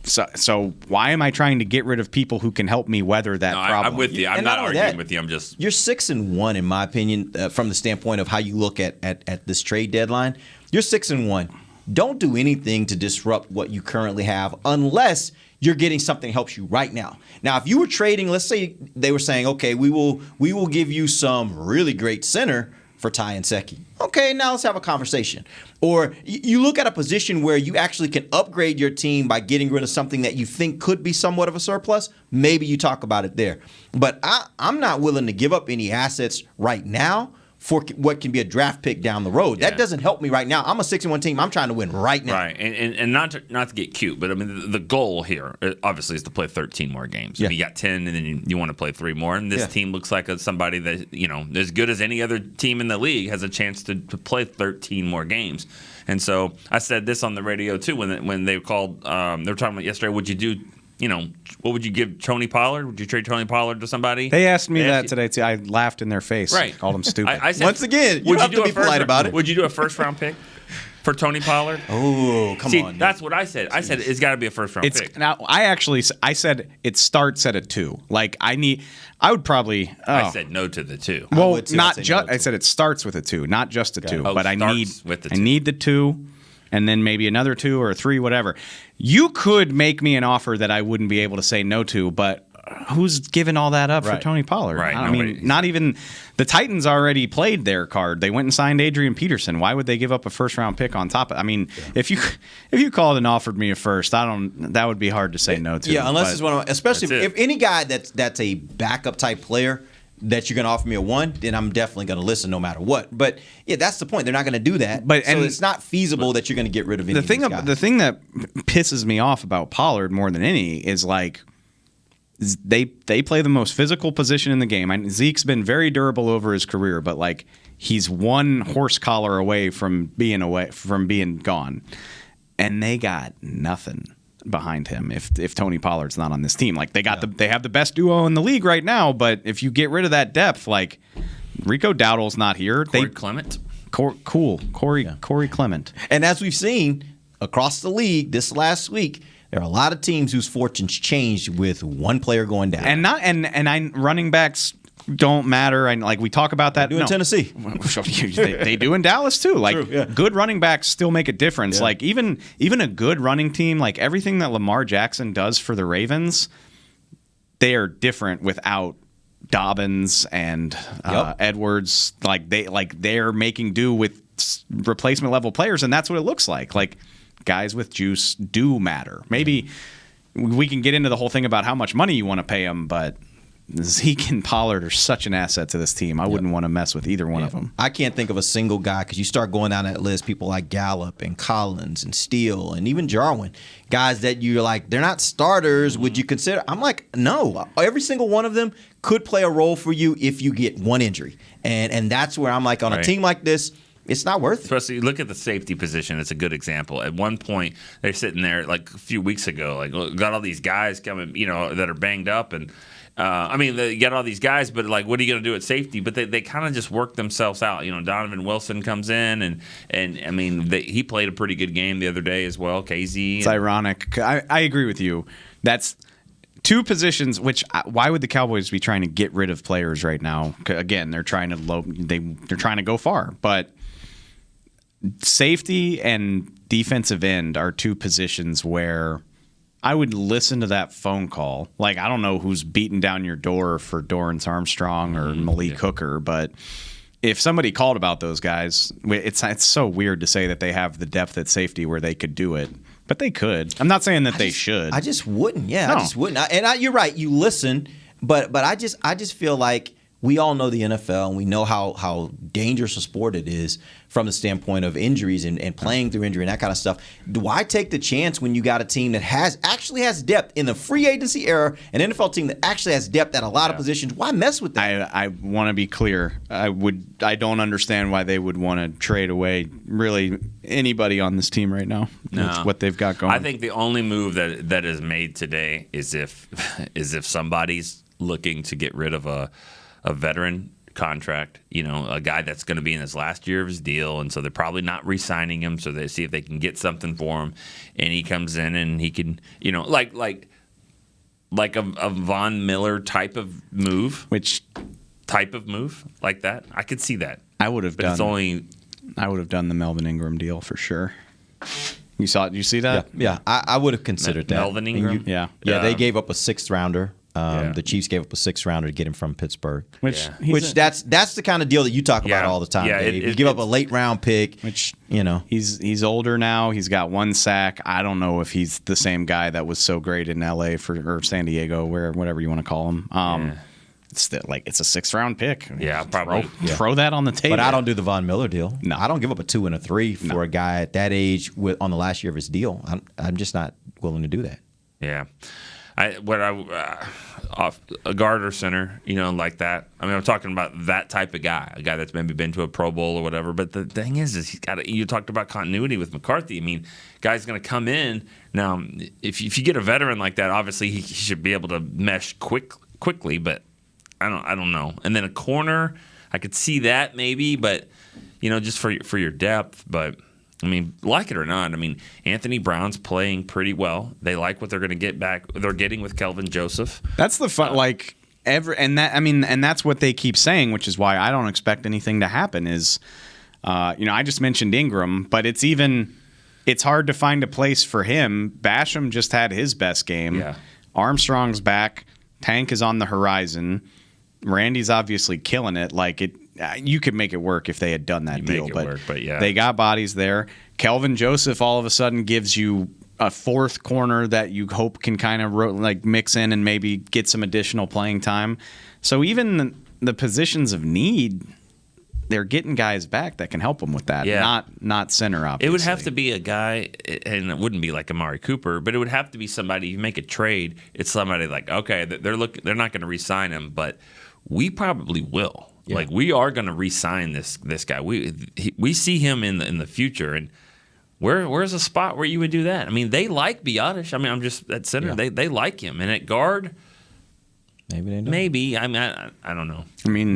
So why am I trying to get rid of people who can help me weather that problem? I'm with you. I'm not arguing with you. I'm just you're 6-1 in my opinion from the standpoint of how you look at this trade deadline. You're 6-1. Don't do anything to disrupt what you currently have unless you're getting something that helps you right now. Now, if you were trading, let's say they were saying, okay, we will give you some really great center for Ty Nsekhe. Okay, now let's have a conversation. Or you look at a position where you actually can upgrade your team by getting rid of something that you think could be somewhat of a surplus. Maybe you talk about it there. But I'm not willing to give up any assets right now for what can be a draft pick down the road. That doesn't help me right now. I'm a 6-1 team. I'm trying to win right now. Right, and not to get cute, but I mean the goal here obviously is to play 13 more games. Yeah. You got 10, and then you want to play 3 more. And this team looks like somebody that as good as any other team in the league has a chance to play 13 more games. And so I said this on the radio too when they called. They were talking about yesterday. Would you do what would you give Tony Pollard? Would you trade Tony Pollard to somebody? They asked me that today too. I laughed in their face. Right. Called them stupid. Once again, you have to be polite about it. Would you do a first-round pick for Tony Pollard? Oh, come on. That's what I said. I said it's got to be a first-round pick. Now, I said it starts at a 2. Like, I would probably. I said no to the 2. Well, not just. I said it starts with a 2, not just a 2. But I need the 2, and then maybe another 2 or a 3, whatever. You could make me an offer that I wouldn't be able to say no to, but who's giving all that up for Tony Pollard? Right. I mean, not even the Titans already played their card. They went and signed Adrian Peterson. Why would they give up a first-round pick on top of? I mean, if you called and offered me a first, that would be hard to say no to. Yeah, unless it's one of, especially if any guy that's a backup type player that you're going to offer me a 1, then I'm definitely going to listen no matter what. But yeah, that's the point. They're not going to do that. So it's not feasible that you're going to get rid of any of these guys. The thing that pisses me off about Pollard more than any is like they play the most physical position in the game. Zeke's been very durable over his career, but like he's one horse collar away from being gone, and they got nothing behind him if Tony Pollard's not on this team. Like they have the best duo in the league right now, but if you get rid of that depth, like Rico Dowdle's not here. Corey Clement. Corey Clement. And as we've seen across the league this last week, there are a lot of teams whose fortunes changed with one player going down. And running backs don't matter. Like we talk about that. They do in Tennessee. they do in Dallas too. Like True, yeah. Good running backs still make a difference. Yeah. Like even a good running team, like everything that Lamar Jackson does for the Ravens, they are different without Dobbins and Edwards. They're making do with replacement level players, and that's what it looks like. Like guys with juice do matter. Maybe we can get into the whole thing about how much money you want to pay them, but Zeke and Pollard are such an asset to this team. I wouldn't want to mess with either one of them. I can't think of a single guy because you start going down that list, people like Gallup and Collins and Steele and even Jarwin, guys that you're like, they're not starters. Would you consider? I'm like, no. Every single one of them could play a role for you if you get one injury. And that's where I'm like, on a team like this, it's not worth it. Especially look at the safety position. It's a good example. At one point, they're sitting there like a few weeks ago, like got all these guys coming, that are banged up, and they got all these guys, but like, what are you going to do at safety? But they kind of just work themselves out. Donovan Wilson comes in, and I mean, he played a pretty good game the other day as well. KZ. It's ironic. I agree with you. That's two positions. Why would the Cowboys be trying to get rid of players right now? Again, they're trying to go far, but safety and defensive end are two positions where I would listen to that phone call. Like, I don't know who's beating down your door for Dorrance Armstrong or Malik Hooker, but if somebody called about those guys, it's so weird to say that they have the depth at safety where they could do it, but they could. I'm not saying that they should. I just wouldn't. Yeah, No. I just wouldn't. You're right. You listen, but I just feel like we all know the NFL and we know how dangerous a sport it is from the standpoint of injuries and playing through injury and that kind of stuff. Do I take the chance when you got a team that actually has depth in the free agency era, an NFL team that actually has depth at a lot of positions? Why mess with that? I want to be clear. I don't understand why they would want to trade away really anybody on this team right now. No. That's what they've got going. I think the only move that is made today is if somebody's looking to get rid of a veteran contract, a guy that's going to be in his last year of his deal, and so they're probably not re-signing him, so they see if they can get something for him, and he comes in and he can, like a Von Miller type of move, like that. I could see that. I would have done the Melvin Ingram deal for sure. You see that? Yeah. I would have considered that. Melvin Ingram? Yeah. They gave up a 6th rounder. The Chiefs gave up a 6th rounder to get him from Pittsburgh, which that's the kind of deal that you talk about all the time. Dave. You give up a late round pick, which he's older now. He's got 1 sack. I don't know if he's the same guy that was so great in LA or San Diego, whatever you want to call him. It's still it's a 6th round pick. Yeah, probably throw that on the table. But I don't do the Von Miller deal. No, I don't give up a 2 and a 3 for a guy at that age on the last year of his deal. I'm just not willing to do that. Yeah. off a guard or center, like that. I mean, I'm talking about that type of guy, a guy that's maybe been to a Pro Bowl or whatever. But the thing is he's got. You talked about continuity with McCarthy. I mean, guy's going to come in now. If you get a veteran like that, obviously he should be able to mesh quickly. But I don't know. And then a corner, I could see that maybe, but just for your depth, but. I mean, like it or not, Anthony Brown's playing pretty well. They like what they're going to get back. They're getting with Kelvin Joseph. That's the fun, and that's what they keep saying, which is why I don't expect anything to happen. Is, I just mentioned Ingram, but it's hard to find a place for him. Basham just had his best game. Yeah. Armstrong's back. Tank is on the horizon. Randy's obviously killing it. You could make it work if they had done that deal, but they got bodies there. Kelvin Joseph all of a sudden gives you a fourth corner that you hope can kind of mix in and maybe get some additional playing time. So even the positions of need, they're getting guys back that can help them with that. Yeah. Not center, obviously. It would have to be a guy, and it wouldn't be like Amari Cooper, but it would have to be somebody. You make a trade, it's somebody okay, they're not going to re-sign him, but we probably will. Yeah. We are going to re-sign this guy. We see him in the future, and where's a spot where you would do that? I mean, they like Biotish. I'm just at center. Yeah. They like him, and at guard, maybe they don't. Maybe. I don't know.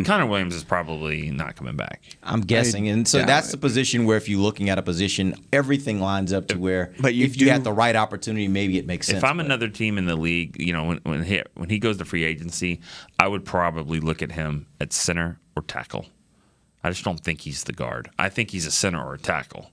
Connor Williams is probably not coming back. I'm guessing, and so that's the position where if you're looking at a position, everything lines up to where. But if you had the right opportunity, maybe it makes sense. If I'm another team in the league, when he goes to free agency, I would probably look at him at center or tackle. I just don't think he's the guard. I think he's a center or a tackle.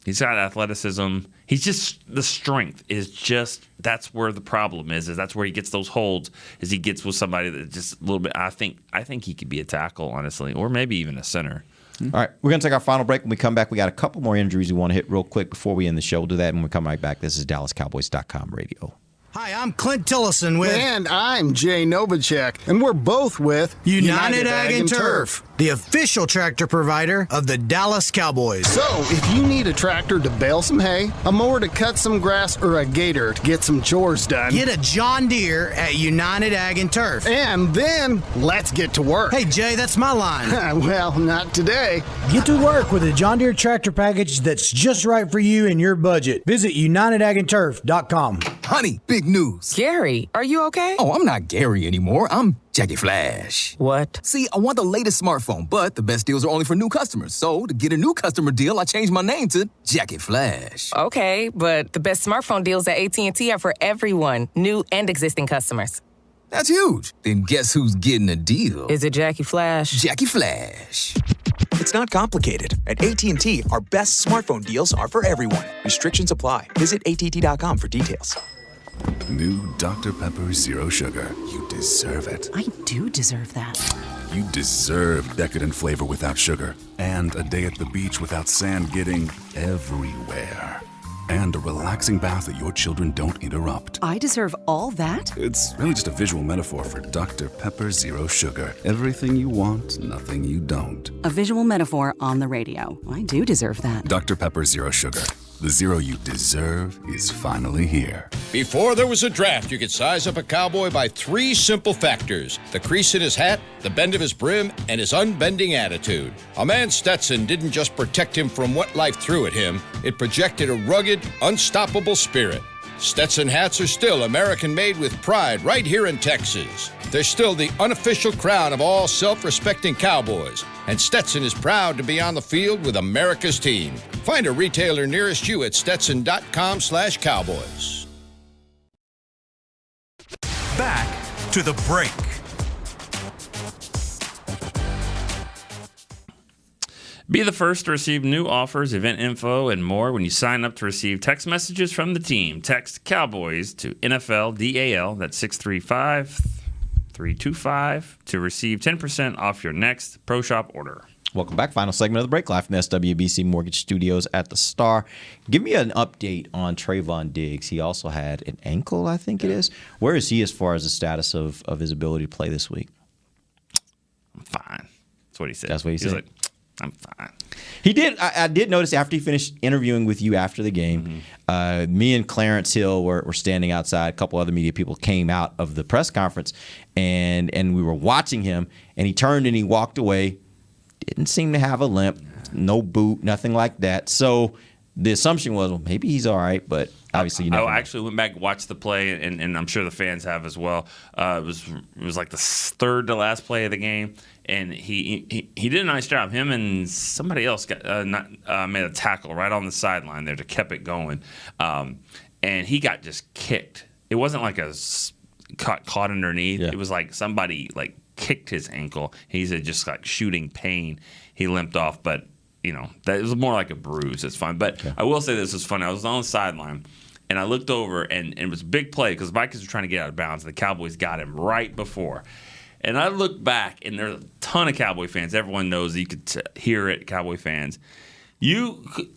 He's got athleticism. He's just the strength is just that's where the problem is that's where he gets those holds. Is he gets with somebody that just a little bit. I think he could be a tackle, honestly, or maybe even a center. All right, we're going to take our final break. When we come back, we got a couple more injuries we want to hit real quick before we end the show. We'll do that when we come right back. This is DallasCowboys.com radio. Hi, I'm Clint Tillison with... And I'm Jay Novacek, and we're both with... United Ag and Turf, the official tractor provider of the Dallas Cowboys. So, if you need a tractor to bale some hay, a mower to cut some grass, or a gator to get some chores done... Get a John Deere at United Ag and Turf. And then, let's get to work. Hey, Jay, that's my line. Well, not today. Get to work with a John Deere tractor package that's just right for you and your budget. Visit UnitedAgAndTurf.com. Honey, big news. Gary, are you okay? Oh, I'm not Gary anymore. I'm Jackie Flash. What? See, I want the latest smartphone, but the best deals are only for new customers. So, to get a new customer deal, I changed my name to Jackie Flash. Okay, but the best smartphone deals at AT&T are for everyone, new and existing customers. That's huge. Then guess who's getting a deal? Is it Jackie Flash? Jackie Flash. It's not complicated. At AT&T, our best smartphone deals are for everyone. Restrictions apply. Visit att.com for details. New Dr. Pepper Zero Sugar. You deserve it. I do deserve that. You deserve decadent flavor without sugar. And a day at the beach without sand getting everywhere. And a relaxing bath that your children don't interrupt. I deserve all that? It's really just a visual metaphor for Dr. Pepper Zero Sugar. Everything you want, nothing you don't. A visual metaphor on the radio. I do deserve that. Dr. Pepper Zero Sugar. The zero you deserve is finally here. Before there was a draft, you could size up a cowboy by 3 simple factors: the crease in his hat, the bend of his brim, and his unbending attitude. A man's Stetson didn't just protect him from what life threw at him, it projected a rugged, unstoppable spirit. Stetson hats are still American-made with pride right here in Texas. They're still the unofficial crown of all self-respecting cowboys, and Stetson is proud to be on the field with America's team. Find a retailer nearest you at stetson.com/cowboys. Back to the break. Be the first to receive new offers, event info, and more when you sign up to receive text messages from the team. Text Cowboys to NFLDAL, that's 635-325, to receive 10% off your next Pro Shop order. Welcome back. Final segment of the break, live from the SWBC Mortgage Studios at the Star. Give me an update on Trayvon Diggs. He also had an ankle, I think it is. Where is he as far as the status of his ability to play this week? I'm fine. That's what he said. That's what he said. Like, I'm fine. He did. I did notice after he finished interviewing with you after the game, me and Clarence Hill were standing outside. A couple other media people came out of the press conference, and we were watching him. And he turned and he walked away. Didn't seem to have a limp, no boot, nothing like that. So the assumption was, well, maybe he's all right, but obviously you never know. Actually went back and watched the play, and I'm sure the fans have as well. It was like the third to last play of the game, and he did a nice job. Him and somebody else made a tackle right on the sideline there to keep it going, and he got just kicked. It wasn't like a caught underneath. Yeah. It was like somebody like kicked his ankle. He said just like shooting pain. He limped off, but that it was more like a bruise. It's fine. But I will say this was funny. I was on the sideline, and I looked over, and it was a big play because the Vikings were trying to get out of bounds, and the Cowboys got him right before. And I looked back, and there's a ton of Cowboy fans. Everyone knows you could hear it, Cowboy fans. I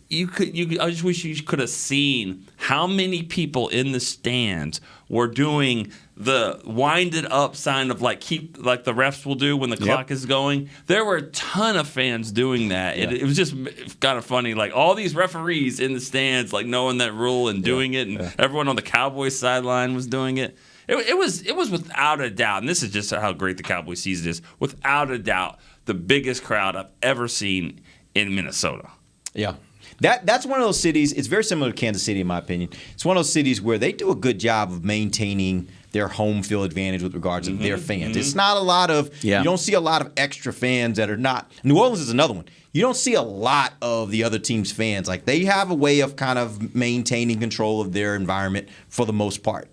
just wish you could have seen how many people in the stands were doing the winded up sign of like the refs will do when the clock is going. There were a ton of fans doing that. Yeah. It was just kind of funny, like all these referees in the stands, like knowing that rule and doing it, and everyone on the Cowboys sideline was doing it. It was without a doubt, and this is just how great the Cowboys season is, without a doubt, the biggest crowd I've ever seen in Minnesota. Yeah. That's one of those cities. It's very similar to Kansas City, in my opinion. It's one of those cities where they do a good job of maintaining their home field advantage with regards to their fans. It's not a lot of you don't see a lot of extra fans that are not. New Orleans is another one. You don't see a lot of the other team's fans. Like they have a way of kind of maintaining control of their environment for the most part,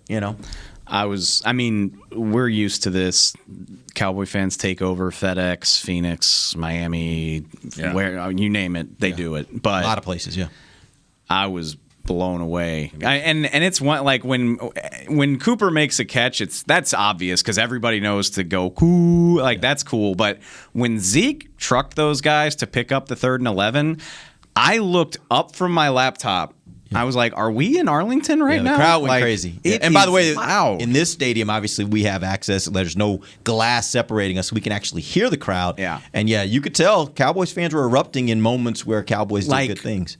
we're used to this. Cowboy fans take over FedEx, Phoenix, Miami, where you name it, they do it. But a lot of places, I was blown away. And it's one like when Cooper makes a catch, that's obvious because everybody knows to go cool, that's cool. But when Zeke trucked those guys to pick up the 3rd and 11, I looked up from my laptop. I was like, are we in Arlington now? The crowd went crazy. And by the way, in this stadium, obviously, we have access. There's no glass separating us, so we can actually hear the crowd. Yeah. And, you could tell Cowboys fans were erupting in moments where Cowboys did good things.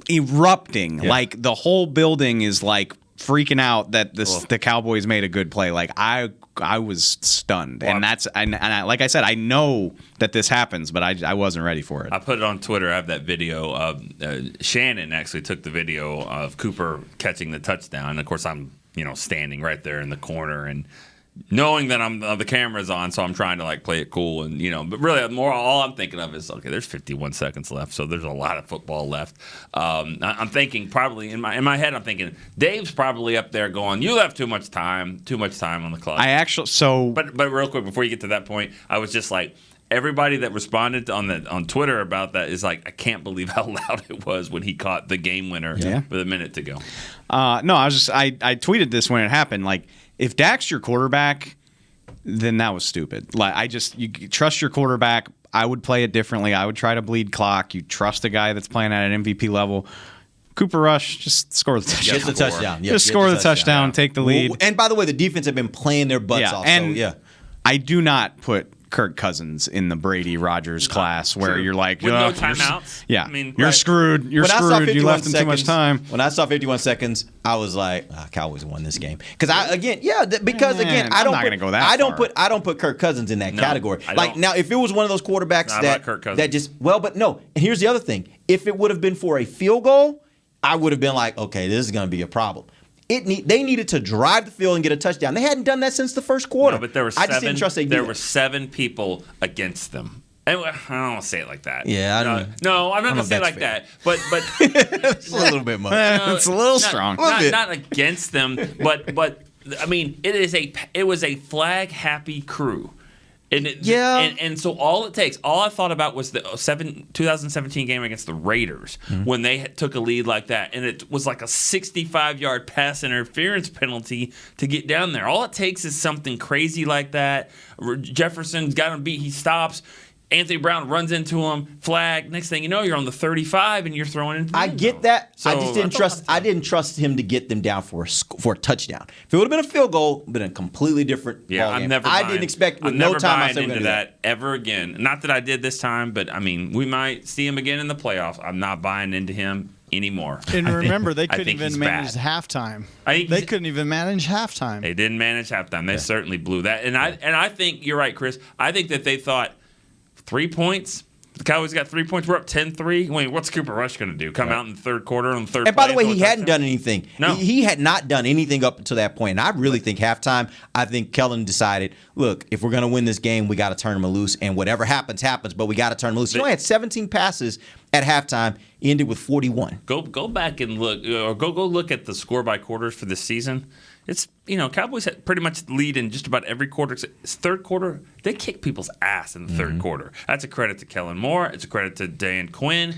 Erupting. Yeah. Like, the whole building is, freaking out that the Cowboys made a good play. I was stunned. Well, and like I said, I know that this happens, but I wasn't ready for it. I put it on Twitter. I have that video of Shannon actually took the video of Cooper catching the touchdown. And of course, I'm standing right there in the corner and knowing that the camera's on, so I'm trying to play it cool and but really all I'm thinking of is there's 51 seconds left, so there's a lot of football left. I'm thinking probably in my head I'm thinking Dave's probably up there going, you left too much time on the clock. But real quick before you get to that point, I was just like, everybody that responded on Twitter about that is like, I can't believe how loud it was when he caught the game winner with a minute to go. I tweeted this when it happened. If Dak's your quarterback, then that was stupid. You trust your quarterback. I would play it differently. I would try to bleed clock. You trust a guy that's playing at an MVP level. Cooper Rush, just score the touchdown. Get the touchdown. Just score the touchdown, take the lead. And by the way, the defense have been playing their butts off. I do not put Kirk Cousins in the Brady Rodgers class where you're like, with no timeouts. You're screwed. You're screwed. You left him too much time. When I saw 51 seconds, I was like, Cowboys won this game because I don't put Kirk Cousins in that category. Now, if it was one of those quarterbacks that just and here's the other thing: if it would have been for a field goal, I would have been like, okay, this is going to be a problem. They needed to drive the field and get a touchdown. They hadn't done that since the first quarter. No, but there were I just didn't trust they did. There were 7 people against them. I don't want to say it like that. Yeah, I'm not going to say it like that. But it's a little bit much. It's a little strong. Not against them, but I mean, it was a flag happy crew. And so all I thought about was the 2017 game against the Raiders when they took a lead like that, and it was like a 65-yard pass interference penalty to get down there. All it takes is something crazy like that. Jefferson's got him beat. He stops. Anthony Brown runs into him, flag. Next thing you know, you're on the 35 and you're throwing into the end get zone. that. So I just didn't trust. I didn't trust him to get them down for a touchdown. If it would have been a field goal, it would have been a completely different ballgame. I'm never. I didn't expect with I'm no never time. I buying said we're into gonna do that ever again. Not that I did this time, but I mean, we might see him again in the playoffs. I'm not buying into him anymore. And remember, they couldn't think even he's manage bad. halftime. They couldn't even manage halftime. They didn't manage halftime. They certainly blew that. And I think you're right, Chris. I think that they thought 3 points. The Cowboys got 3 points. We're up 10-3. Wait, what's Cooper Rush going to do? Come out in the third quarter on the third And by the play way, and he throw a hadn't touchdown? done anything. No. He had not done anything up until that point. And I really think halftime, I think Kellen decided, look, if we're going to win this game, we got to turn him loose. And whatever happens, happens. But we got to turn him loose. He only had 17 passes at halftime. He ended with 41. Go back and look, or go look at the score by quarters for this season. It's, Cowboys had pretty much lead in just about every quarter. It's third quarter, they kick people's ass in the third quarter. That's a credit to Kellen Moore. It's a credit to Dan Quinn.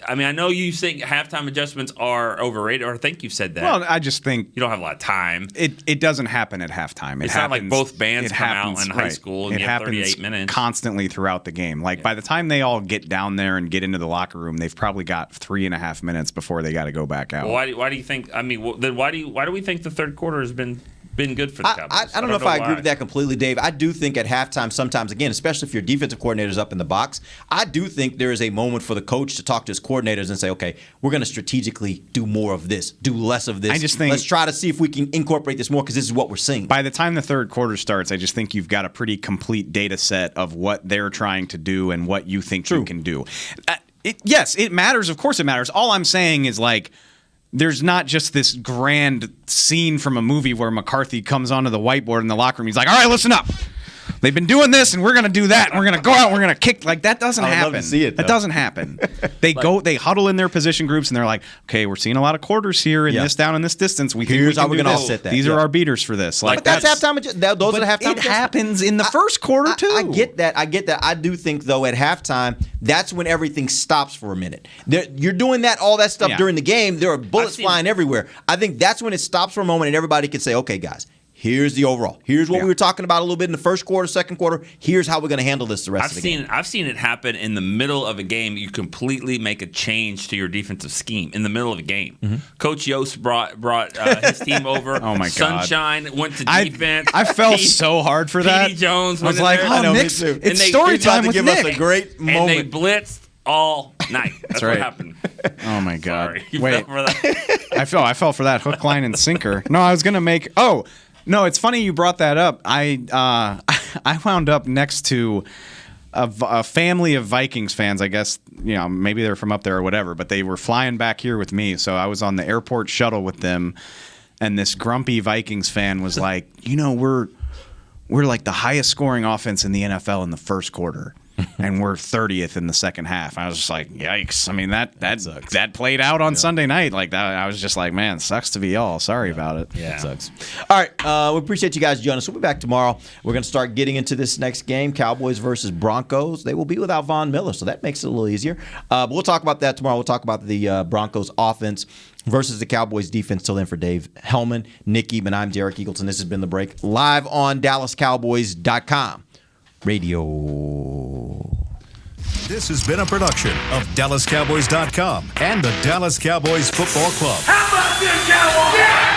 I know you think halftime adjustments are overrated, or I think you've said that. Well, I just think you don't have a lot of time. It doesn't happen at halftime. It's not like both bands come out in high school and it you have happens 38 minutes. Constantly throughout the game. Like by the time they all get down there and get into the locker room, they've probably got 3.5 minutes before they got to go back out. Well, why do you think? I mean, then why do we think the third quarter has been good for the Cowboys? I don't know if I agree with that completely, Dave. I do think at halftime sometimes, again, especially if your defensive coordinator's up in the box, I do think there is a moment for the coach to talk to his coordinators and say, okay, we're going to strategically do more of this, do less of this. I just think, let's try to see if we can incorporate this more because this is what we're seeing. By the time the third quarter starts, I just think you've got a pretty complete data set of what they're trying to do and what you think you can do. Yes, it matters. Of course it matters. All I'm saying is there's not just this grand scene from a movie where McCarthy comes onto the whiteboard in the locker room. He's like, all right, listen up. They've been doing this, and we're going to do that, and we're going to go out, and we're going to kick. Like, that doesn't happen. I would love to see it, though. That doesn't happen. They huddle in their position groups, and they're like, okay, we're seeing a lot of quarters here in this down in this distance. We think Here's how we we're can going to do offset this. that. These are our beaters for this. But that's halftime. Those are the halftime. It happens in the first quarter, too. I get that. I do think, though, at halftime, that's when everything stops for a minute. You're doing all that stuff during the game. There are bullets flying everywhere. I think that's when it stops for a moment, and everybody can say, okay, guys, here's the overall. Here's what we were talking about a little bit in the first quarter, second quarter. Here's how we're going to handle this the rest of the game. I've seen it happen in the middle of a game. You completely make a change to your defensive scheme in the middle of a game. Mm-hmm. Coach Yost brought his team over. Oh, my God. Sunshine went to defense. I felt so hard for that. Petey Jones I was went like, in there. Nick's, it's story time with give Nick. us a great moment. And they blitzed all night. That's right. what happened. Oh, my God. Sorry. You Wait. fell for that? I fell for that hook, line, and sinker. No, I was going to make – oh, no, it's funny you brought that up. I wound up next to a family of Vikings fans. I guess, maybe they're from up there or whatever, but they were flying back here with me. So I was on the airport shuttle with them, and this grumpy Vikings fan was like, we're like the highest scoring offense in the NFL in the first quarter. And we're 30th in the second half. I was just like, yikes. I mean, that played out on Sunday night like that. I was just like, man, sucks to be y'all. Sorry about it. Yeah. It sucks. All right. We appreciate you guys joining us. We'll be back tomorrow. We're going to start getting into this next game, Cowboys versus Broncos. They will be without Von Miller, so that makes it a little easier. But we'll talk about that tomorrow. We'll talk about the Broncos offense versus the Cowboys defense. Till then, for Dave Hellman, Nick Eben, I'm Derek Eagleton. This has been The Break, live on DallasCowboys.com radio. This has been a production of DallasCowboys.com and the Dallas Cowboys Football Club. How about this, Cowboys? Yeah!